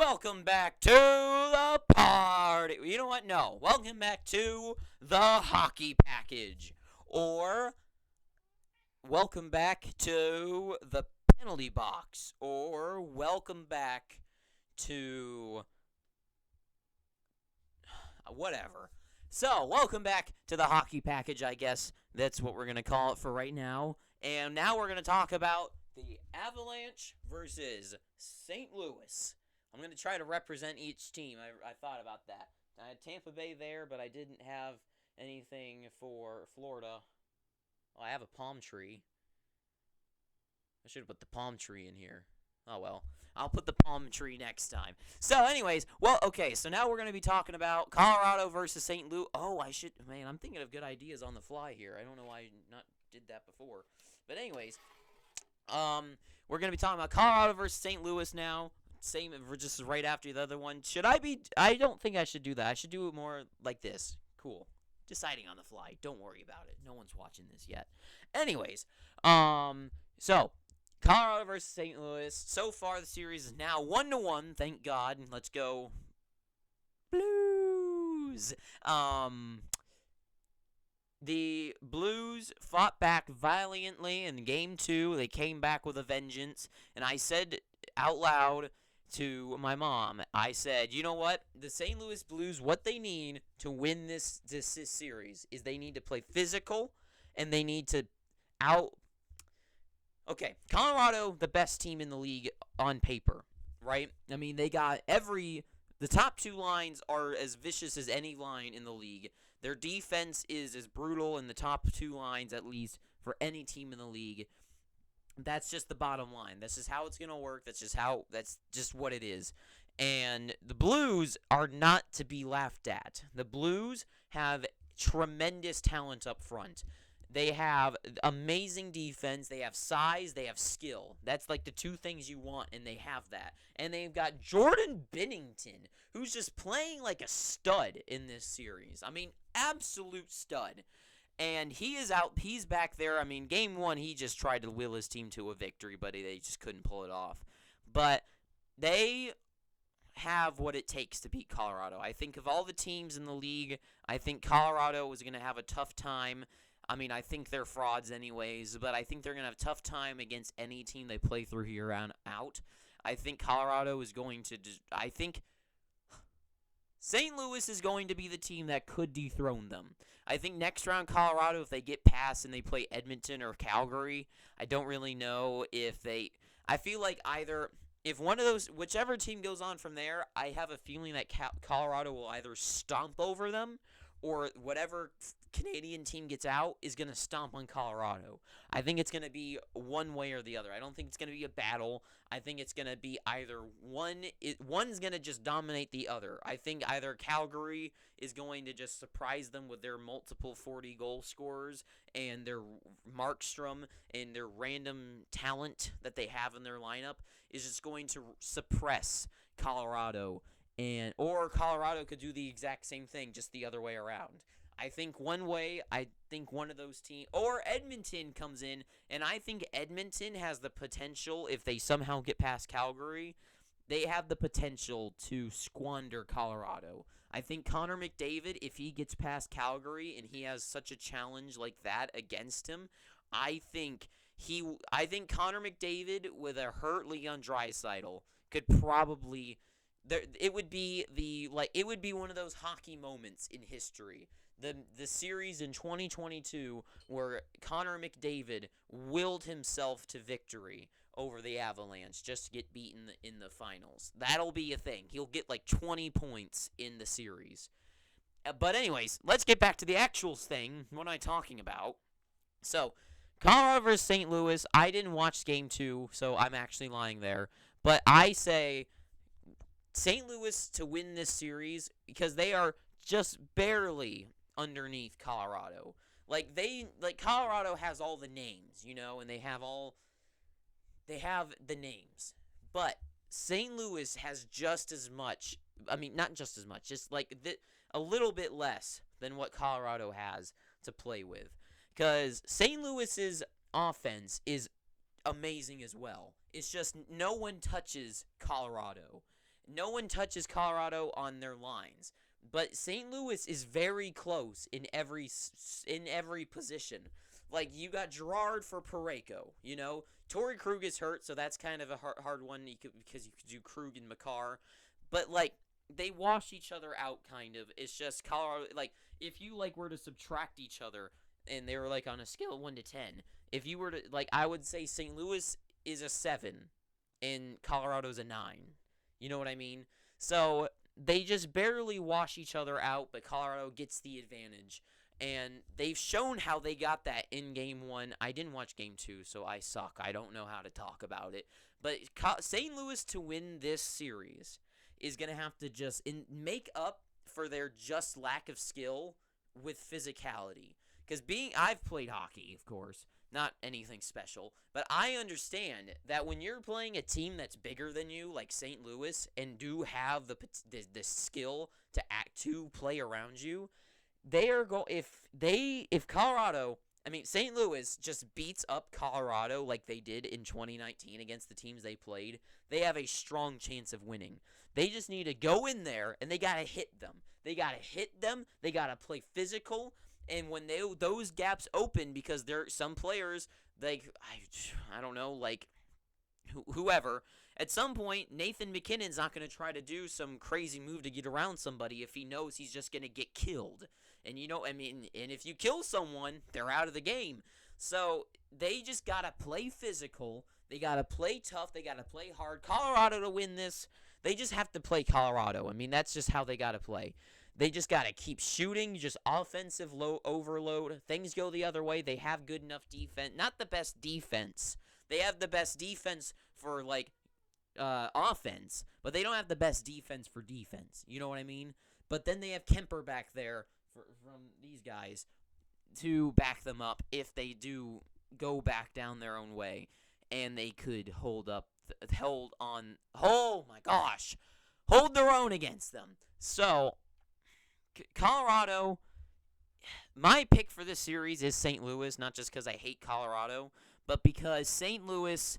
welcome back to the party. You know what? No. Welcome back to the hockey package. Or welcome back to the penalty box. Or welcome back to whatever. So, welcome back to the hockey package, I guess. That's what we're going to call it for right now. And now we're going to talk about the Avalanche versus St. Louis. I'm going to try to represent each team. I thought about that. I had Tampa Bay there, but I didn't have anything for Florida. Well, I have a palm tree. I should have put the palm tree in here. Oh, well. I'll put the palm tree next time. So, anyways, okay, so now we're going to be talking about Colorado versus St. Louis. Oh, man, I'm thinking of good ideas on the fly here. I don't know why I not did that before. But anyways, we're going to be talking about Colorado versus St. Louis now. Same, just right after the other one. I don't think I should do that. I should do it more like this. Cool. Deciding on the fly. Don't worry about it. No one's watching this yet. Anyways, so Colorado versus St. Louis. So far, the series is now 1-1. Thank God. Let's go Blues. The Blues fought back valiantly in Game 2. They came back with a vengeance. And I said out loud to my mom, I said, you know what? The St. Louis Blues, what they need to win this series is they need to play physical and they need to Okay, Colorado, the best team in the league on paper, right? I mean, they got the top two lines are as vicious as any line in the league. Their defense is as brutal in the top two lines, at least, for any team in the league. That's just the bottom line. This is how it's going to work. That's just what it is. And the Blues are not to be laughed at. The Blues have tremendous talent up front. They have amazing defense. They have size. They have skill. That's like the two things you want, and they have that. And they've got Jordan Binnington, who's just playing like a stud in this series. I mean, absolute stud. And he is out. He's back there. I mean, Game 1, he just tried to will his team to a victory, but they just couldn't pull it off. But they have what it takes to beat Colorado. I think of all the teams in the league, I think Colorado is going to have a tough time. I mean, I think they're frauds anyways, but I think they're going to have a tough time against any team they play through here on out. I think Colorado is going to I think St. Louis is going to be the team that could dethrone them. I think next round Colorado, if they get past and they play Edmonton or Calgary, I don't really know if they – I feel like if one of those – whichever team goes on from there, I have a feeling that Colorado will either stomp over them or whatever Canadian team gets out is going to stomp on Colorado. I think it's going to be one way or the other. I don't think it's going to be a battle. I think it's going to be either one's going to just dominate the other. I think either Calgary is going to just surprise them with their multiple 40-goal scorers and their Markstrom and their random talent that they have in their lineup is just going to suppress Colorado. Or Colorado could do the exact same thing, just the other way around. I think one of those teams, or Edmonton comes in, and I think Edmonton has the potential, if they somehow get past Calgary, they have the potential to squander Colorado. I think Connor McDavid, if he gets past Calgary and he has such a challenge like that against him, I think Connor McDavid with a hurt Leon Draisaitl could probably. It would be one of those hockey moments in history. The series in 2022 where Connor McDavid willed himself to victory over the Avalanche just to get beaten in the finals. That'll be a thing. He'll get like 20 points in the series. But anyways, let's get back to the actual thing. What am I talking about? So, Colorado versus St. Louis. I didn't watch Game 2, so I'm actually lying there. But I say St. Louis to win this series because they are just barely underneath Colorado. Colorado has all the names, and they have the names. But St. Louis has just as much, I mean, not just as much, just a little bit less than what Colorado has to play with. Because St. Louis's offense is amazing as well. It's just no one touches Colorado. no one touches Colorado on their lines. But St. Louis is very close in every position. Like, you got Gerard for Parayko, you know? Torrey Krug is hurt, so that's kind of a hard one because you could do Krug and Makar. But, like, they wash each other out, kind of. It's just Colorado, like, if you, like, were to subtract each other, and they were, like, on a scale of 1 to 10, if you were to, like, I would say St. Louis is a 7, and Colorado's a 9. You know what I mean? So, they just barely wash each other out, but Colorado gets the advantage. And they've shown how they got that in Game 1. I didn't watch Game 2, so I suck. I don't know how to talk about it. But St. Louis to win this series is going to have to just make up for their just lack of skill with physicality. Because I've played hockey, of course, not anything special, but I understand that when you're playing a team that's bigger than you, like St. Louis, and do have the skill to play around you, they are if Colorado, I mean St. Louis just beats up Colorado like they did in 2019 against the teams they played, they have a strong chance of winning. They just need to go in there and they got to hit them. They got to play physical, and when those gaps open, because there are some players like I don't know, like whoever, at some point, Nathan MacKinnon's not going to try to do some crazy move to get around somebody if he knows he's just going to get killed. And, and if you kill someone, they're out of the game. So, they just got to play physical. They got to play tough. They got to play hard. Colorado to win this, they just have to play Colorado. I mean, that's just how they got to play. They just got to keep shooting, just offensive overload. Things go the other way. They have good enough defense. Not the best defense. They have the best defense for, like, offense, but they don't have the best defense for defense. You know what I mean? But then they have Kemper back there from these guys to back them up if they do go back down their own way, and they could hold their own against them. So, Colorado, my pick for this series is St. Louis, not just because I hate Colorado, but because St. Louis,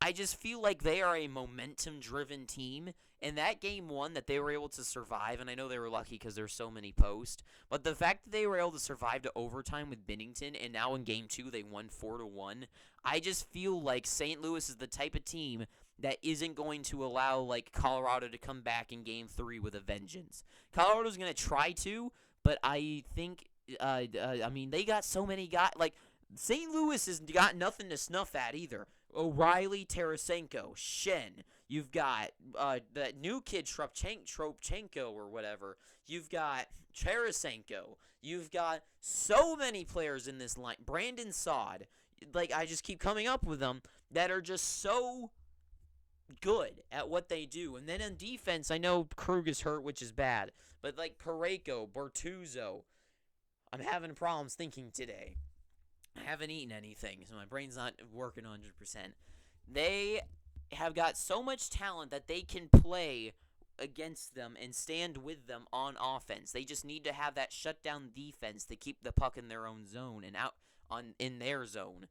I just feel like they are a momentum-driven team, and that Game 1 that they were able to survive, and I know they were lucky because there's so many posts, but the fact that they were able to survive to overtime with Binnington, and now in Game 2 they won 4-1, I just feel like St. Louis is the type of team that isn't going to allow, like, Colorado to come back in Game 3 with a vengeance. Colorado's going to try to, but I think, they got so many guys, like, St. Louis has got nothing to snuff at either. O'Reilly, Tarasenko, Shen. You've got that new kid, Tropchenko or whatever. You've got Tarasenko. You've got so many players in this line. Brandon Saad. Like, I just keep coming up with them that are just so good at what they do. And then on defense, I know Krug is hurt, which is bad. But, like, Parayko, Bortuzzo. I'm having problems thinking today. I haven't eaten anything, so my brain's not working 100%. They have got so much talent that they can play against them and stand with them on offense. They just need to have that shutdown defense to keep the puck in their own zone and out in their zone.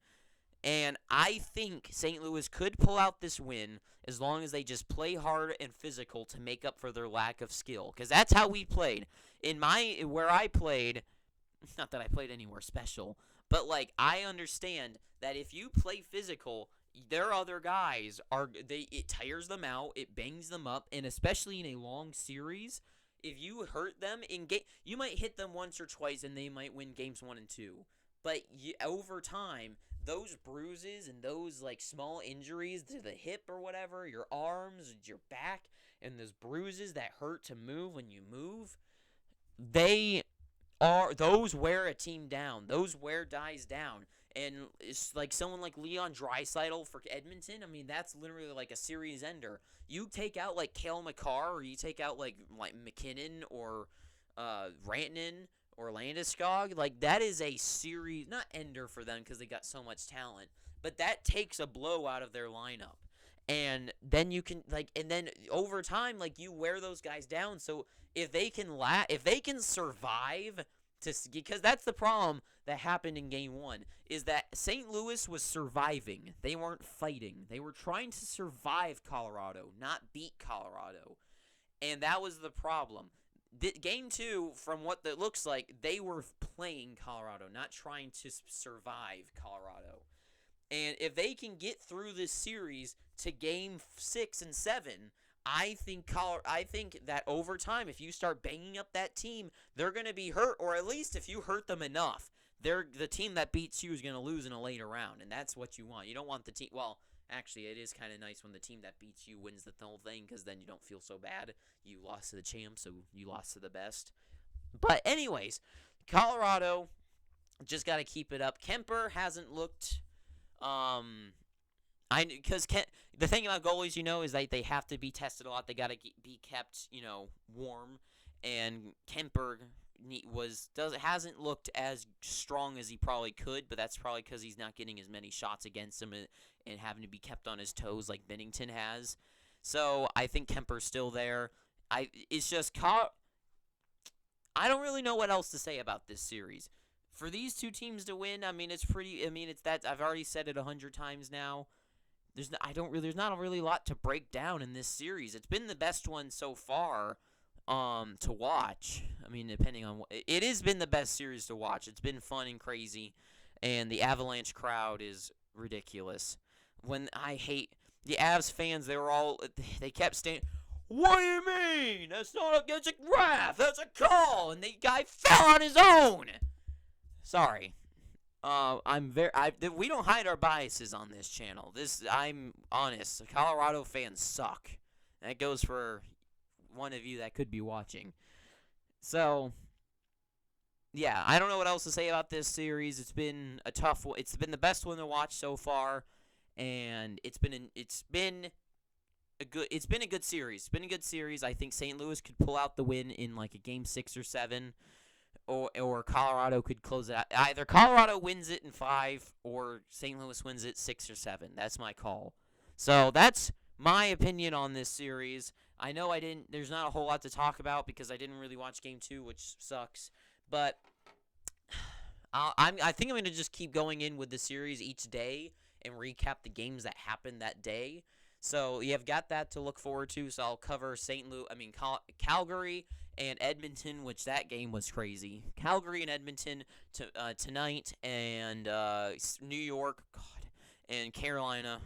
And I think St. Louis could pull out this win as long as they just play hard and physical to make up for their lack of skill. Because that's how we played. Where I played, not that I played anywhere special, but, like, I understand that if you play physical, their other guys it tires them out, it bangs them up, and especially in a long series, if you hurt them in game, you might hit them once or twice, and they might win games 1 and 2. But over time, those bruises and those, like, small injuries to the hip or whatever, your arms, your back, and those bruises that hurt to move when you move, those wear a team down. Those wear guys down. And it's like someone like Leon Draisaitl for Edmonton. I mean, that's literally like a series ender. You take out like Cale Makar, or you take out like McKinnon or Rantanen or Landeskog. Like, that is a series, not ender for them because they got so much talent, but that takes a blow out of their lineup. And then you can, like, and then over time, like, you wear those guys down. So if they can survive because that's the problem that happened in Game 1, is that St. Louis was surviving. They weren't fighting. They were trying to survive Colorado, not beat Colorado. And that was the problem. Game 2, from what it looks like, they were playing Colorado, not trying to survive Colorado. And if they can get through this series to Game 6 and 7, I think that over time, if you start banging up that team, they're going to be hurt, or at least if you hurt them enough, the team that beats you is going to lose in a later round, and that's what you want. You don't want the team. Well, actually, it is kind of nice when the team that beats you wins the whole thing, because then you don't feel so bad. You lost to the champ, so you lost to the best. But anyways, Colorado just got to keep it up. Kemper hasn't looked. Because the thing about goalies, is that they have to be tested a lot. They got to be kept, warm. And Kemper hasn't looked as strong as he probably could, but that's probably because he's not getting as many shots against him and having to be kept on his toes like Binnington has. So I think Kemper's still there. It's just I don't really know what else to say about this series. For these two teams to win, it's that I've already said it 100 times now. There's not really a lot to break down in this series. It's been the best one so far to watch. Depending on it has been the best series to watch. It's been fun and crazy, and the Avalanche crowd is ridiculous. When I hate the Avs fans, they kept standing. What do you mean? That's a draft. That's a call, and the guy fell on his own. Sorry. We don't hide our biases on this channel. I'm honest. Colorado fans suck. That goes for one of you that could be watching. So, yeah, I don't know what else to say about this series. It's been a tough one. It's been the best one to watch so far, and it's been a good series. It's been a good series. I think St. Louis could pull out the win in like a game 6 or 7. Or Colorado could close it out. Either Colorado wins it in 5 or St. Louis wins it 6 or 7. That's my call. So that's my opinion on this series. I know there's not a whole lot to talk about because I didn't really watch Game 2, which sucks. But I think I'm going to just keep going in with the series each day and recap the games that happened that day. So you've got that to look forward to. So I'll cover Calgary and Edmonton, which that game was crazy. Calgary and Edmonton tonight, and New York, and Carolina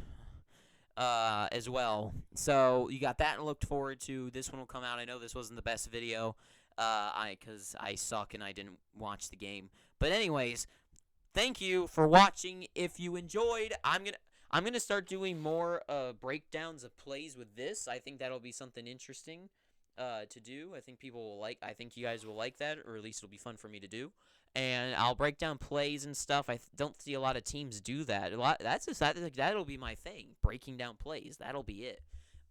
as well. So you got that to look forward to. This one will come out. I know this wasn't the best video, because I suck and I didn't watch the game. But anyways, thank you for watching. If you enjoyed, I'm gonna start doing more breakdowns of plays with this. I think that'll be something interesting to do. I think I think you guys will like that, or at least it'll be fun for me to do. And I'll break down plays and stuff. I don't see a lot of teams do that. That'll be my thing, breaking down plays. That'll be it.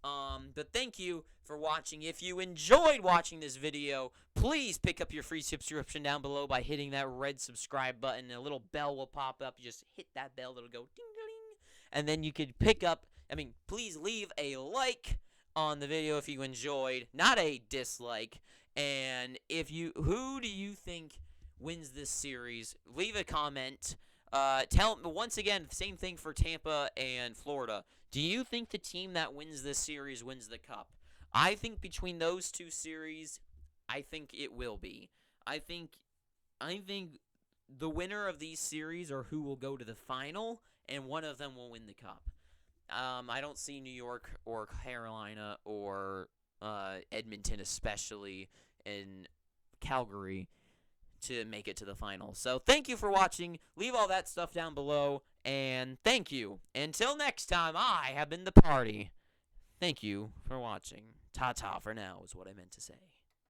But thank you for watching. If you enjoyed watching this video, please pick up your free subscription down below by hitting that red subscribe button. A little bell will pop up. You just hit that bell. It'll go ding-a-ling. And then you could please leave a like on the video if you enjoyed, not a dislike. And who do you think wins this series? Leave a comment. Once again, same thing for Tampa and Florida. Do you think the team that wins this series wins the cup? I think between those two series, I think it will be. I think the winner of these series or who will go to the final, and one of them will win the cup. I don't see New York or Carolina or Edmonton, especially in Calgary, to make it to the final. So thank you for watching. Leave all that stuff down below, and thank you. Until next time, I have been the party. Thank you for watching. Ta-ta for now is what I meant to say.